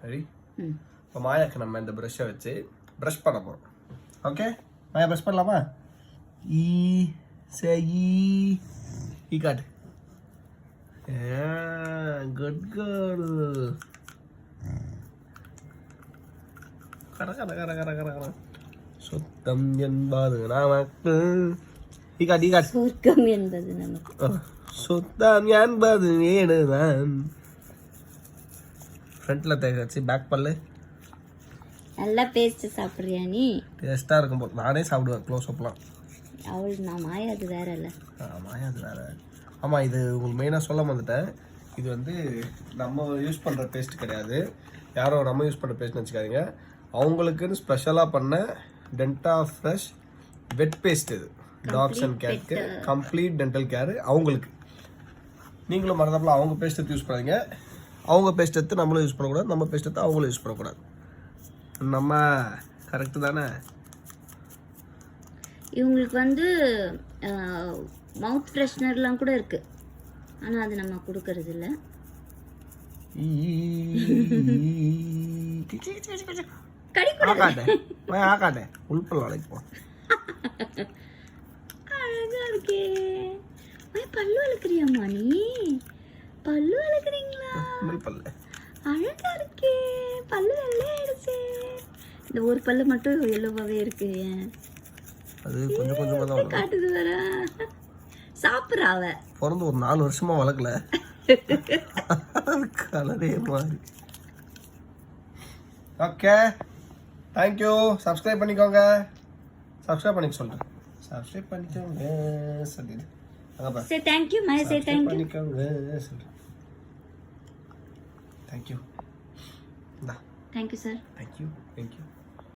Ready? இப்போ மாயாக்கு நம்ம இந்த ப்ரஷ்ஷை வச்சு ப்ரஷ் பண்ண போகிறோம். ஓகே, மாயா ப்ரஷ் பண்ணலாமா? ஈ காட்டு. Good girl. கர கர கர கர கர கர. சுத்தம் என்பது நமக்கு. ஈ காட்டு. சொர்க்கம் என்பது நமக்கு. சுத்தம் என்பது வேணுதான். ஃப்ரண்ட்ல தேய்ச்சி பேக் பல்லு. நல்லா பேஸ்ட் சாப்பிட்றியா நீ? டேஸ்ட்டாக இருக்கும் போது நானே சாப்பிடுவேன் க்ளோஸ் அப்லாம். நான் மாயா அது வேற இல்லை. மாயா அது வேற. ஆமாம், இது உங்களுக்கு மெயினாக சொல்ல வந்துட்டேன். இது வந்து நம்ம யூஸ் பண்ணுற பேஸ்ட் கிடையாது. யாரோ நம்ம யூஸ் பண்ணுற பேஸ்ட்னு வச்சுக்காதீங்க. அவங்களுக்குன்னு ஸ்பெஷலாக பண்ண டென்டா ஃப்ரெஷ் வெட் பேஸ்ட். இது டாக்ஸ் அண்ட் கேட்க்கு கம்ப்ளீட் டென்டல் கேர். அவங்களுக்கு நீங்களும் மறந்தாப்புல அவங்க பேஸ்ட் எடுத்து யூஸ் பண்ணாதீங்க. அவங்க பேஸ்ட் எடுத்து நம்மளும் யூஸ் பண்ணக்கூடாது, நம்ம பேஸ்ட் எடுத்து அவங்களும் யூஸ் பண்ணக்கூடாது. நம்ம கரெக்டு தானே? இவங்களுக்கு வந்து மவுத் ஃப்ரெஷ்னர்லாம் கூட இருக்கு, ஆனால் அது நம்ம கொடுக்கறது இல்லை. அழகா இருக்கே. பல்லு வளர்க்குறியாம்மா நீ? பல்லு வளர்க்குறீங்களா? அழகா இருக்கே. பல்லு வெள்ளையாயிடுச்சு. இந்த ஒரு பல்லு மட்டும் எல்லோவாவே இருக்கு. அது கொஞ்சம் கொஞ்சமா தான் காட்டுது வர. சாப்பிட்றா அவ. பிறந்து ஒரு 4 வருஷமா வளர்க்கல. கலரே மாறி. Okay, thank you. சப்ஸ்கிரைப் பண்ணிக்கோங்க. சப்ஸ்கிரைப் பண்ணிக்க சொல்றேன். சப்ஸ்கிரைப் பண்ணிக்கோங்க சொல்லிடு. Say thank you. My say thank you. பண்ணிக்கோங்க சொல்றேன். தேங்க்யூ. Thank you sir. தேங்க்யூ.